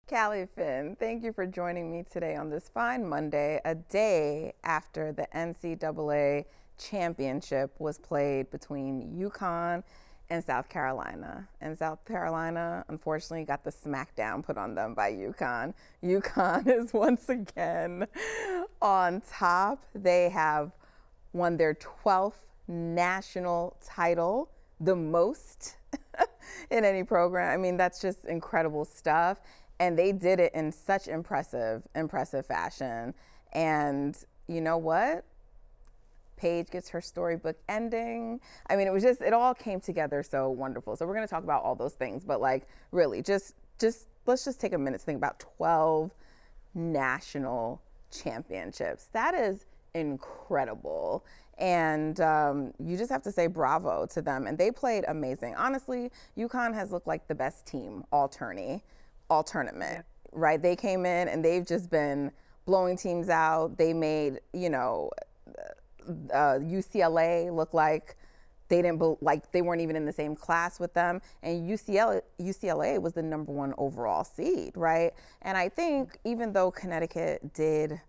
Callie Finn, thank you for joining me today on this fine Monday, a day after the NCAA championship was played between UConn and South Carolina. And South Carolina, unfortunately, got the smackdown put on them by UConn. UConn is once again on top. They have won their 12th national title, the most in any program. I mean, that's just incredible stuff. And they did it in such impressive fashion. And you know what? Paige gets her storybook ending. I mean, it all came together so wonderful. So we're going to talk about all those things, but like really just let's just take a minute to think about 12 national championships. That is incredible. And you just have to say bravo to them. And they played amazing. Honestly, UConn has looked like the best team all tournament, right? They came in and they've just been blowing teams out. They made, UCLA look like they weren't even in the same class with them, and UCLA was the number one overall seed, right? And I think even though Connecticut did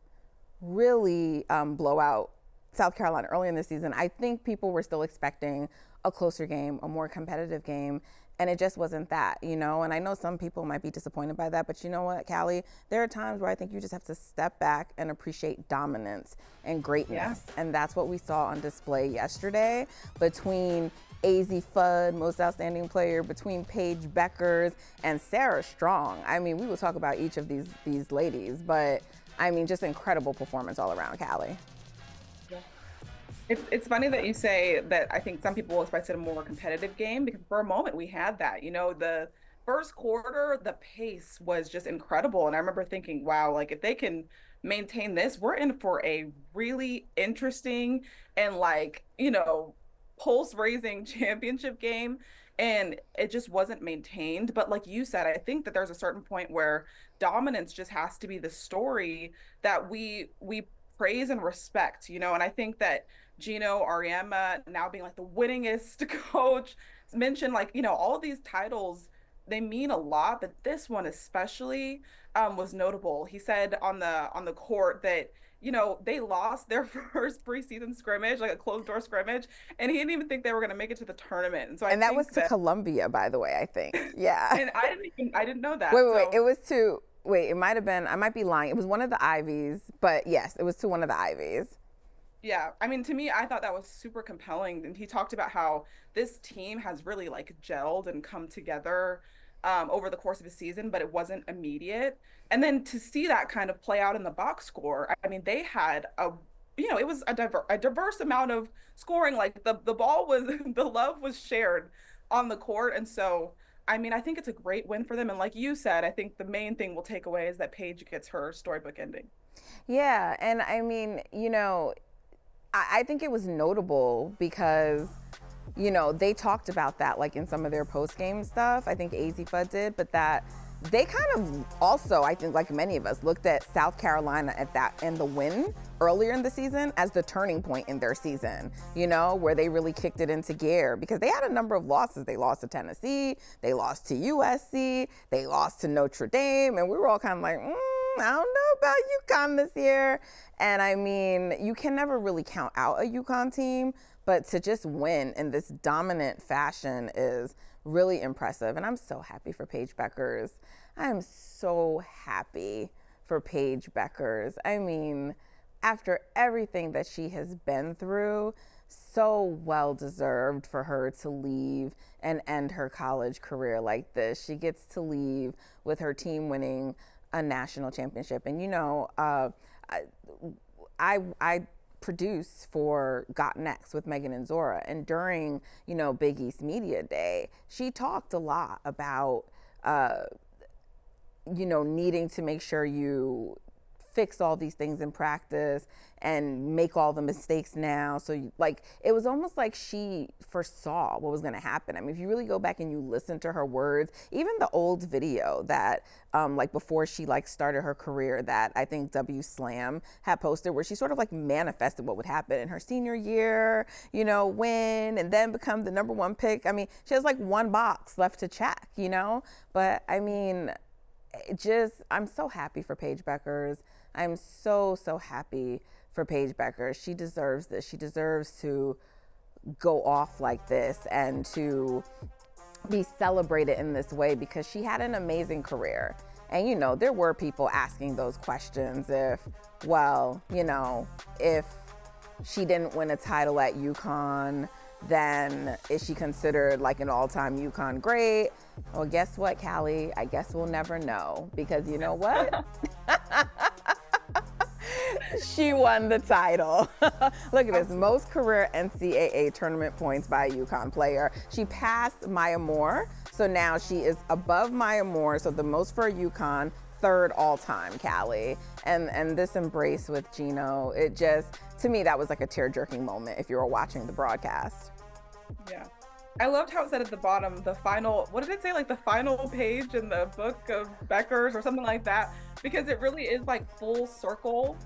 really blow out South Carolina early in the season, I think people were still expecting a closer game, a more competitive game, and it just wasn't that, you know? And I know some people might be disappointed by that, but you know what, Callie? There are times where I think you just have to step back and appreciate dominance and greatness. Yeah. And that's what we saw on display yesterday between Azzi Fudd, most outstanding player, between Paige Bueckers and Sarah Strong. I mean, we will talk about each of these ladies, but I mean, just incredible performance all around, Callie. It's funny that you say that. I think some people expected a more competitive game because for a moment we had that. The first quarter, the pace was just incredible. And I remember thinking, wow, like if they can maintain this, we're in for a really interesting and pulse-raising championship game. And it just wasn't maintained. But like you said, I think that there's a certain point where dominance just has to be the story that we praise and respect, and I think that Gino Auriemma now being like the winningest coach mentioned all of these titles, they mean a lot, but this one especially was notable. He said on the court that they lost their first preseason scrimmage, like a closed door scrimmage, and he didn't even think they were going to make it to the tournament. And so I And that was think to that, Columbia, by the way, I think. Yeah. and I didn't know Wait, that. wait, wait. So It was to, wait, it might have been, I might be lying. It was one of the Ivies, but yes, it was to one of the Ivies. yeah, I mean, to me, I thought that was super compelling. And he talked about how this team has really like gelled and come together over the course of a season, but it wasn't immediate. And then to see that kind of play out in the box score, I mean, they had it was a diverse amount of scoring. Like the ball was, the love was shared on the court. And so, I mean, I think it's a great win for them. And like you said, I think the main thing we'll take away is that Paige gets her storybook ending. Yeah. And I mean, I think it was notable because, they talked about that like in some of their post game stuff. I think Azzi Fudd did, but that they kind of also, I think, like many of us, looked at South Carolina at that and the win earlier in the season as the turning point in their season, where they really kicked it into gear because they had a number of losses. They lost to Tennessee, they lost to USC, they lost to Notre Dame, and we were all kind of like, I don't know about UConn this year. And I mean, you can never really count out a UConn team, but to just win in this dominant fashion is really impressive. And I'm so happy for Paige Bueckers. I am so happy for Paige Bueckers. I mean, after everything that she has been through, so well deserved for her to leave and end her college career like this. She gets to leave with her team winning a national championship. And I produce for Got Next with Megan and Zora, and during Big East Media Day, she talked a lot about needing to make sure you fix all these things in practice and make all the mistakes now. So it was almost like she foresaw what was going to happen. I mean, if you really go back and you listen to her words, even the old video that before she started her career that I think W Slam had posted, where she sort of manifested what would happen in her senior year, win and then become the number one pick. I mean, she has one box left to check, but I mean, I'm so happy for Paige Bueckers. I'm so happy for Paige Bueckers. She deserves this. She deserves to go off like this and to be celebrated in this way because she had an amazing career. And, there were people asking those questions if she didn't win a title at UConn, then is she considered like an all-time UConn great? Well, guess what, Callie? I guess we'll never know because you know what? She won the title. Look at this, most career NCAA tournament points by a UConn player. She passed Maya Moore, so now she is above Maya Moore, so the most for UConn, third all-time, Callie. And this embrace with Gino, it just, to me, that was like a tear-jerking moment if you were watching the broadcast. Yeah. I loved how it said at the bottom, the final, what did it say? Like the final page in the book of Bueckers or something like that, because it really is like full circle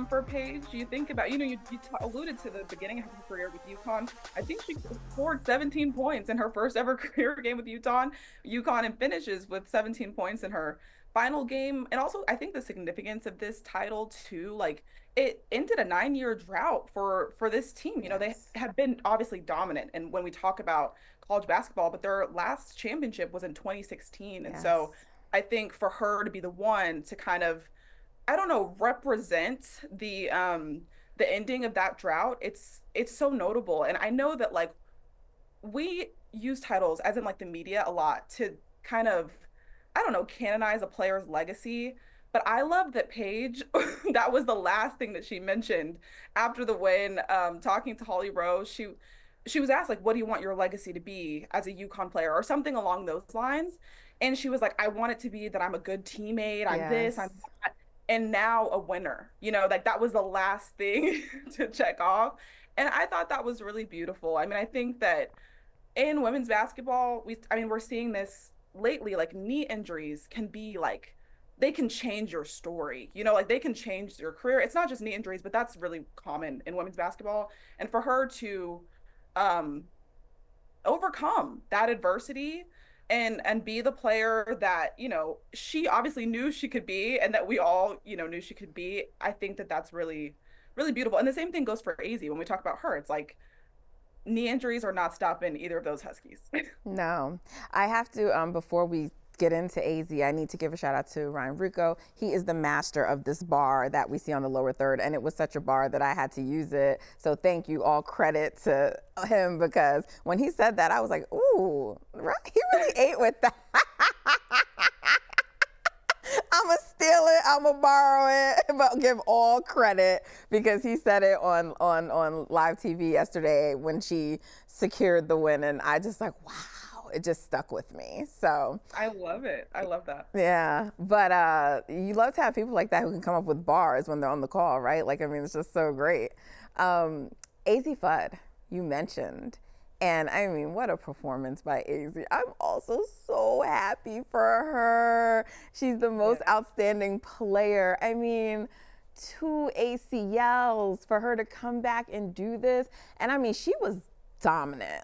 for Paige. You think about, you alluded to the beginning of her career with UConn. I think she scored 17 points in her first ever career game with UConn, and finishes with 17 points in her final game. And also, I think the significance of this title too, like it ended a 9-year drought for this team. Yes. They have been obviously dominant. And when we talk about college basketball, but their last championship was in 2016. And so I think for her to be the one to kind of, I don't know, represent the ending of that drought, it's so notable. And I know that like we use titles as in like the media a lot to kind of, I don't know, canonize a player's legacy. But I love that Paige, that was the last thing that she mentioned after the win, talking to Holly Rose. She was asked, like, what do you want your legacy to be as a UConn player or something along those lines? And she was like, I want it to be that I'm a good teammate. I'm this, I'm that. And now a winner, like that was the last thing to check off. And I thought that was really beautiful. I mean, I think that in women's basketball, we're seeing this lately, like knee injuries can be like, they can change your story, like they can change your career. It's not just knee injuries, but that's really common in women's basketball. And for her to overcome that adversity and be the player that, she obviously knew she could be and that we all, knew she could be, I think that that's really, really beautiful. And the same thing goes for Azzi. When we talk about her, it's like knee injuries are not stopping either of those Huskies. No, I have to, before we get into Azzi, I need to give a shout out to Ryan Rucco. He is the master of this bar that we see on the lower third, and it was such a bar that I had to use it. So thank you, all credit to him, because when he said that, I was like, ooh, he really ate with that. I'm going to steal it, I'm going to borrow it, but give all credit because he said it on live TV yesterday when she secured the win, and I just like, wow. It just stuck with me. So I love it. I love that. Yeah. But you love to have people like that who can come up with bars when they're on the call, right? Like, I mean, it's just so great. Azzi Fudd, you mentioned. And I mean, what a performance by Azzi. I'm also so happy for her. She's the most outstanding player. I mean, 2 ACLs for her to come back and do this. And I mean, she was dominant,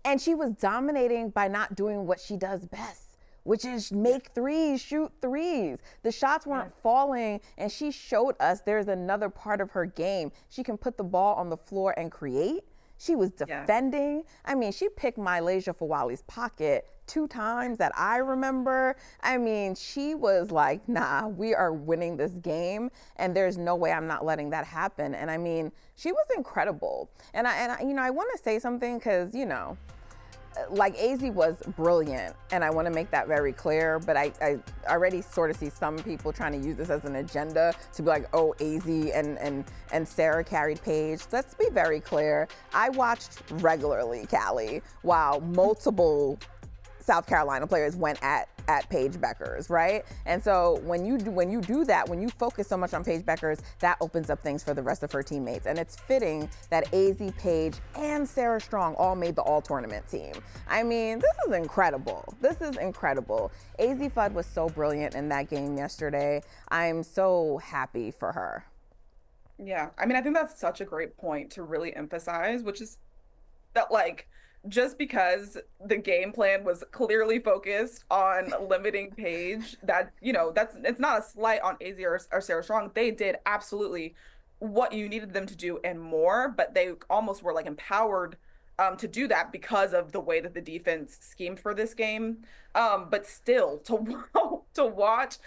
and she was dominating by not doing what she does best, which is make threes, shoot threes. The shots weren't falling, and she showed us there's another part of her game. She can put the ball on the floor and create. She was defending. I mean, she picked Mylasia Fawali's pocket 2 times that I remember. I mean, she was like, nah, we are winning this game, and there's no way I'm not letting that happen. And I mean, she was incredible. And I want to say something because, like Azzi was brilliant, and I want to make that very clear, but I already sort of see some people trying to use this as an agenda to be like, oh, Azzi and Sarah carried Paige. Let's be very clear. I watched regularly, Callie, while multiple South Carolina players went at Paige Bueckers, right? And so when you do that, when you focus so much on Paige Bueckers, that opens up things for the rest of her teammates. And it's fitting that Azzi, Paige, and Sarah Strong all made the all-tournament team. I mean, this is incredible. This is incredible. Azzi Fudd was so brilliant in that game yesterday. I'm so happy for her. Yeah, I mean, I think that's such a great point to really emphasize, which is that, like, just because the game plan was clearly focused on limiting Paige, that, it's not a slight on Azzi or Sarah Strong. They did absolutely what you needed them to do and more, but they almost were like empowered to do that because of the way that the defense schemed for this game. But still, to watch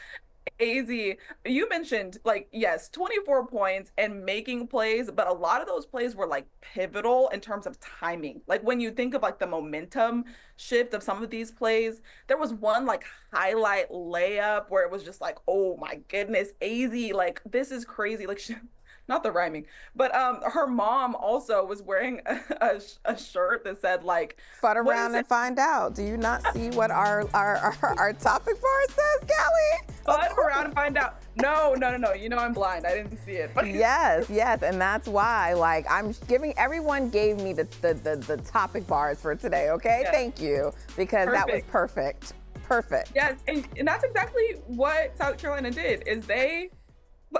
Azzi, you mentioned like, yes, 24 points and making plays, but a lot of those plays were like pivotal in terms of timing. Like when you think of like the momentum shift of some of these plays, there was one like highlight layup where it was just like, oh my goodness, Azzi, like this is crazy. Like not the rhyming, but her mom also was wearing a shirt that said like, Fud around and find out. Do you not see what our topic bar says, Callie? Fud around and find out. No. You know I'm blind. I didn't see it. Yes, and that's why, like, everyone gave me the topic bars for today, okay? Yes. Thank you, because that was perfect. Yes, and that's exactly what South Carolina did, is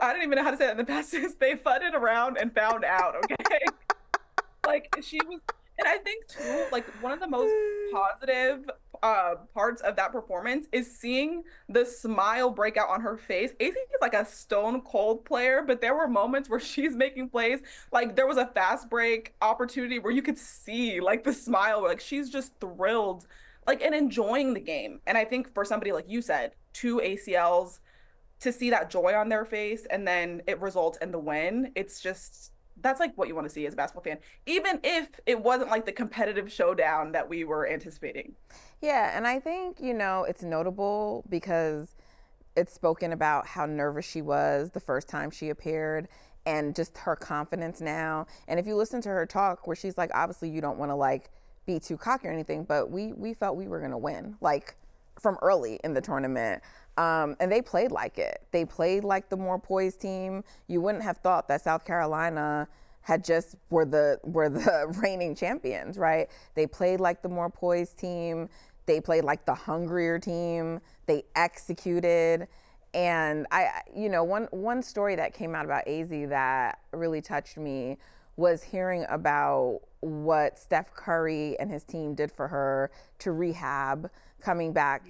I don't even know how to say that in the past tense. They fudded around and found out, okay? Like, she was, and I think too, like, one of the most positive parts of that performance is seeing the smile break out on her face. Azzi is like a stone cold player, but there were moments where she's making plays. Like, there was a fast break opportunity where you could see, like, the smile, like, she's just thrilled, like, and enjoying the game. And I think for somebody, like you said, 2 ACLs, to see that joy on their face and then it results in the win, that's like what you want to see as a basketball fan, even if it wasn't like the competitive showdown that we were anticipating. Yeah, and I think, it's notable because it's spoken about how nervous she was the first time she appeared and just her confidence now. And if you listen to her talk where she's like, obviously you don't want to like be too cocky or anything, but we felt we were going to win, like from early in the tournament. And they played like it. They played like the more poised team. You wouldn't have thought that South Carolina were the reigning champions, right? They played like the more poised team. They played like the hungrier team. They executed. And one story that came out about Azzi that really touched me was hearing about what Steph Curry and his team did for her to rehab coming back,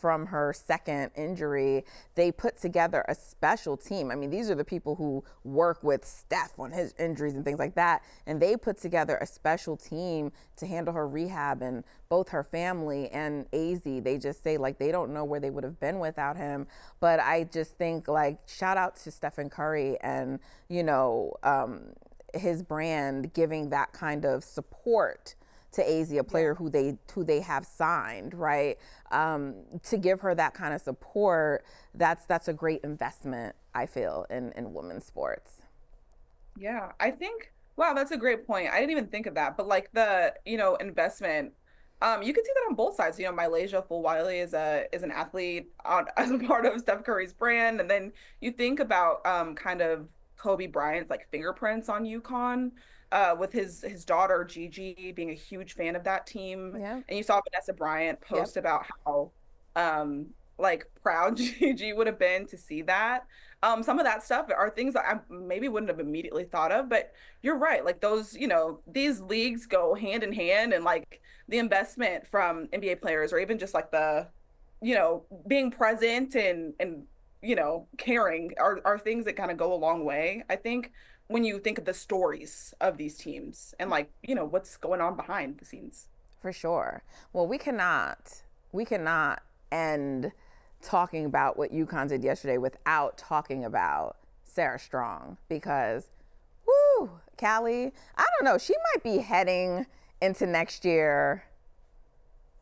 from her second injury. They put together a special team. I mean, these are the people who work with Steph on his injuries and things like that. And they put together a special team to handle her rehab, and both her family and Azzi, they just say like they don't know where they would have been without him. But I just think like shout out to Stephen Curry and, his brand giving that kind of support to Azzi, a player who they have signed, right? To give her that kind of support, that's a great investment, I feel, in women's sports. Yeah, I think, wow, that's a great point. I didn't even think of that, but like the, investment, you can see that on both sides. Malaysia Fulwiley is an athlete as a part of Steph Curry's brand, and then you think about kind of Kobe Bryant's like fingerprints on UConn. With his daughter Gigi being a huge fan of that team. Yeah. And you saw Vanessa Bryant post about how like proud Gigi would have been to see that. Some of that stuff are things that I maybe wouldn't have immediately thought of, but you're right. Like those, these leagues go hand in hand, and like the investment from NBA players, or even just like the, being present and caring are things that kind of go a long way, I think, when you think of the stories of these teams and like, what's going on behind the scenes. For sure. Well, we cannot end talking about what UConn did yesterday without talking about Sarah Strong, because, Callie, I don't know, she might be heading into next year.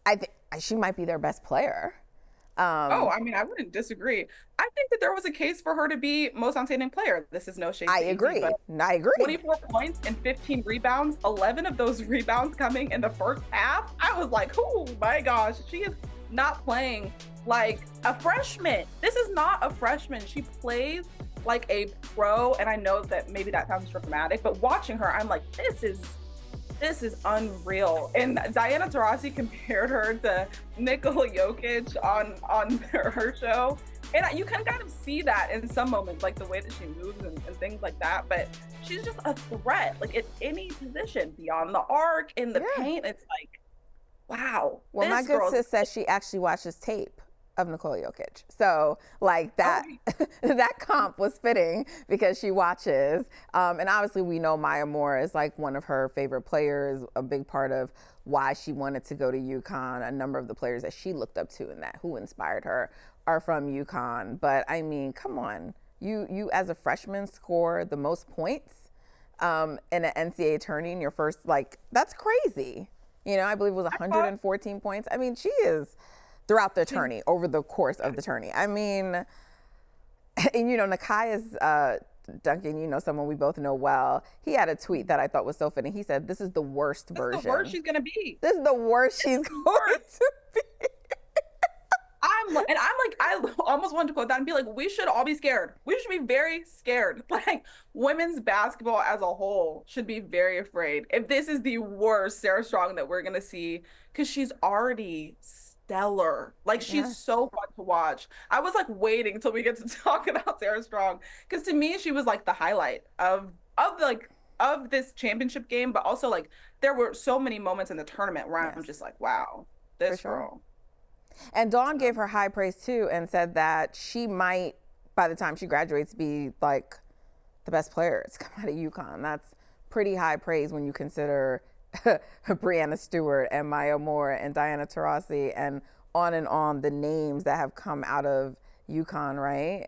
I think she might be their best player. I wouldn't disagree. I think that there was a case for her to be most outstanding player. This is no shade. I agree. 24 points and 15 rebounds, 11 of those rebounds coming in the first half. I was like, oh my gosh, she is not playing like a freshman. This is not a freshman. She plays like a pro. And I know that maybe that sounds dramatic, but watching her, I'm like, this is unreal. And Diana Taurasi compared her to Nikola Jokic on her show. And you can kind of see that in some moments, like the way that she moves and things like that. But she's just a threat, like at any position, beyond the arc, in the Yeah. paint. It's like, wow, Well, my this good girl's. sis says she actually watches tape of Nicole Jokic. So, like Oh, that, that comp was fitting because she watches. And obviously, we know Maya Moore is like one of her favorite players, a big part of why she wanted to go to UConn. A number of the players that she looked up to and that who inspired her are from UConn. But I mean, come on, you as a freshman score the most points in an NCAA tourney in your first, like, that's crazy. You know, I believe it was I thought 114 points. I mean, she is throughout the she. tourney, over the course of the tourney. I mean, and you know, Nakai is Duncan, you know, someone we both know well. He had a tweet that I thought was so fitting. He said, "This is the worst This is the worst version. she's gonna be. This is the worst she's going to be." I almost wanted to quote that and be like, we should all be scared. We should be very scared. Like, women's basketball as a whole should be very afraid. If this is the worst Sarah Strong that we're gonna see, because she's already stellar. Like, she's Yes. so fun to watch. I was like waiting until we get to talk about Sarah Strong, because to me, she was like the highlight of this championship game, but also like there were so many moments in the tournament where I'm Yes, just like, wow, for this sure. girl. And Dawn gave her high praise too and said that she might, by the time she graduates, be like the best player to come out of UConn. That's pretty high praise when you consider Brianna Stewart and Maya Moore and Diana Taurasi and on the names that have come out of UConn, right?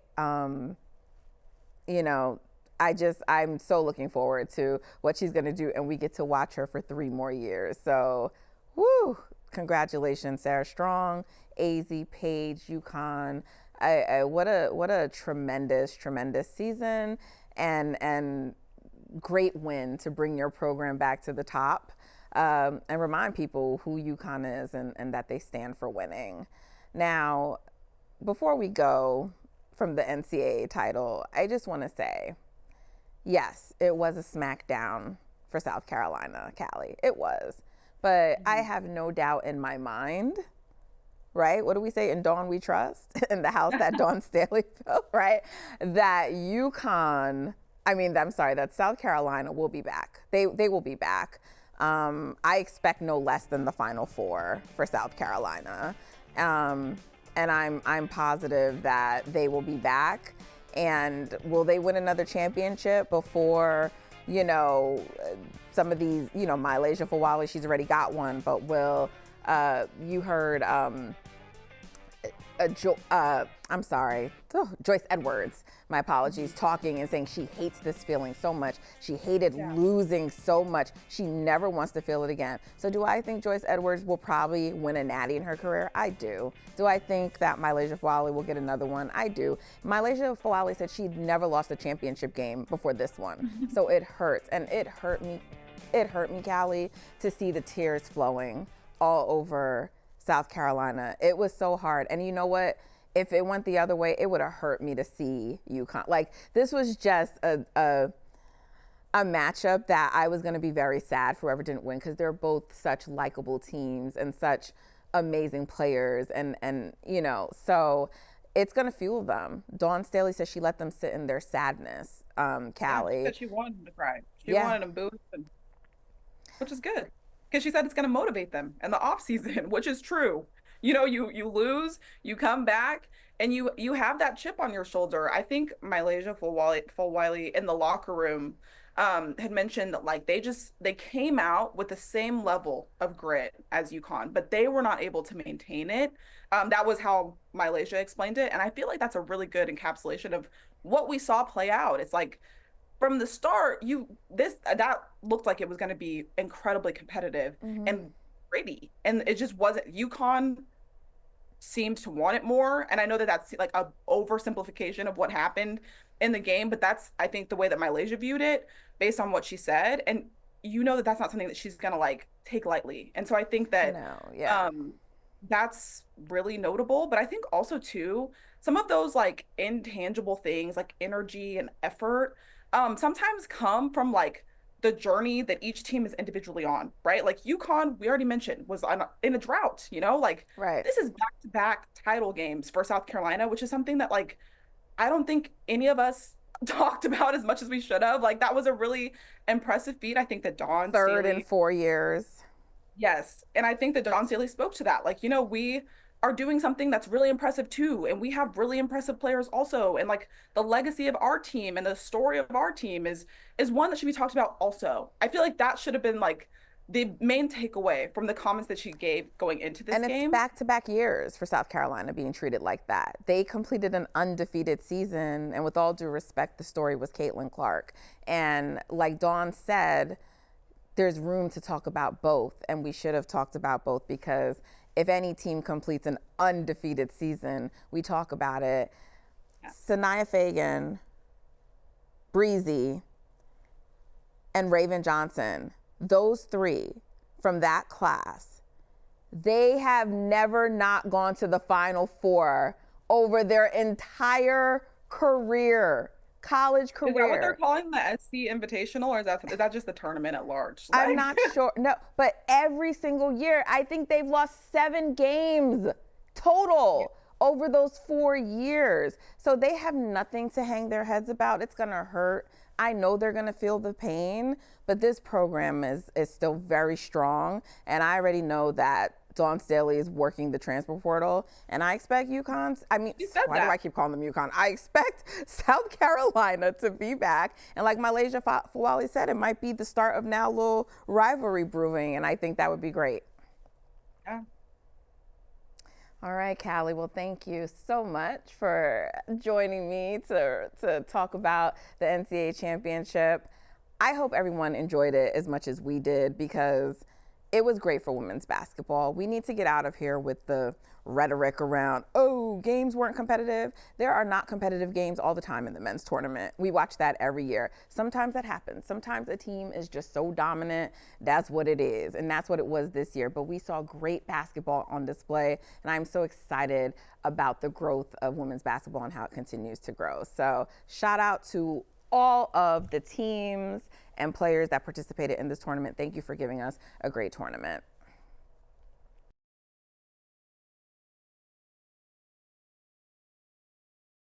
You know, I'm so looking forward to what she's going to do, and we get to watch her for 3 more years. So, woo! Congratulations, Sarah Strong, Azzi, Paige, UConn. What a tremendous season, and great win to bring your program back to the top, and remind people who UConn is and that they stand for winning. Now, before we go from the NCAA title, I just want to say, yes, it was a smackdown for South Carolina, Callie. It was. But I have no doubt in my mind, right? What do we say? In Dawn we trust, in the house that Dawn Staley built, right? That UConn, that South Carolina will be back. They will be back. I expect no less than the Final Four for South Carolina. And I'm positive that they will be back. And will they win another championship before, you know, some of these, you know, Mylasia Fawali, she's already got one, but will, you heard, Joyce Edwards, my apologies, talking and saying she hates this feeling so much. She hated losing so much. She never wants to feel it again. So do I think Joyce Edwards will probably win a natty in her career? I do. Do I think that Mylasia Fawali will get another one? I do. Mylasia Fawali said she'd never lost a championship game before this one. So it hurts. And it hurt me, Callie, to see the tears flowing all over South Carolina. It was so hard. And you know what? If it went the other way, it would have hurt me to see UConn. Like, this was just a matchup that I was going to be very sad for whoever didn't win, because they're both such likable teams and such amazing players. And you know, so it's going to fuel them. Dawn Staley says she let them sit in their sadness, Yeah, she Callie. said she wanted them to cry. She Yeah. wanted them boost, which is good, because she said it's going to motivate them in the off season, which is true. You know, you lose, you come back, and you have that chip on your shoulder. I think Mylasia Fulwiley in the locker room had mentioned that, like, they came out with the same level of grit as UConn, but they were not able to maintain it. That was how Mylasia explained it, and I feel like that's a really good encapsulation of what we saw play out. It's like, from the start, that looked like it was going to be incredibly competitive and gritty, and it just wasn't. UConn seemed to want it more, and I know that that's like a oversimplification of what happened in the game, but that's, I think, the way that Mylasia viewed it based on what she said, and you know that that's not something that she's going to like take lightly. And so I think that No, yeah. that's really notable. But I think also too, some of those like intangible things like energy and effort sometimes come from like the journey that each team is individually on, right? Like UConn, we already mentioned, was in a drought, like Right. this is back-to-back title games for South Carolina, which is something that like I don't think any of us talked about as much as we should have. Like that was a really impressive feat. I think that Dawn Third in Staley, 4 years. yes, and I think that Dawn Staley spoke to that. Like, we are doing something that's really impressive too, and we have really impressive players also. And like the legacy of our team and the story of our team is one that should be talked about also. I feel like that should have been like the main takeaway from the comments that she gave going into this And it's game. back-to-back years for South Carolina being treated like that. They completed an undefeated season, and with all due respect, the story was Caitlin Clark. And like Dawn said, there's room to talk about both, and we should have talked about both because if any team completes an undefeated season, we talk about it. Yeah. Sanaya Fagan, Breezy, and Raven Johnson, those three from that class, they have never not gone to the Final Four over their entire career. College career. Is that what they're calling the SC Invitational, or is that just the tournament at large? I'm not sure. No, but every single year, I think they've lost 7 games total over those 4 years. So they have nothing to hang their heads about. It's going to hurt. I know they're going to feel the pain, but this program is still very strong. And I already know that Dawn Staley is working the transfer portal, and I expect UConn. Why do I keep calling them UConn? I expect South Carolina to be back, and like Malaysia Fawali said, it might be the start of now a little rivalry brewing, and I think that would be great. Yeah. All right, Callie. Well, thank you so much for joining me to talk about the NCAA championship. I hope everyone enjoyed it as much as we did because it was great for women's basketball. We need to get out of here with the rhetoric around, oh, games weren't competitive. There are not competitive games all the time in the men's tournament. We watch that every year. Sometimes that happens. Sometimes a team is just so dominant. That's what it is. And that's what it was this year. But we saw great basketball on display. And I'm so excited about the growth of women's basketball and how it continues to grow. So shout out to all of the teams and players that participated in this tournament. Thank you for giving us a great tournament.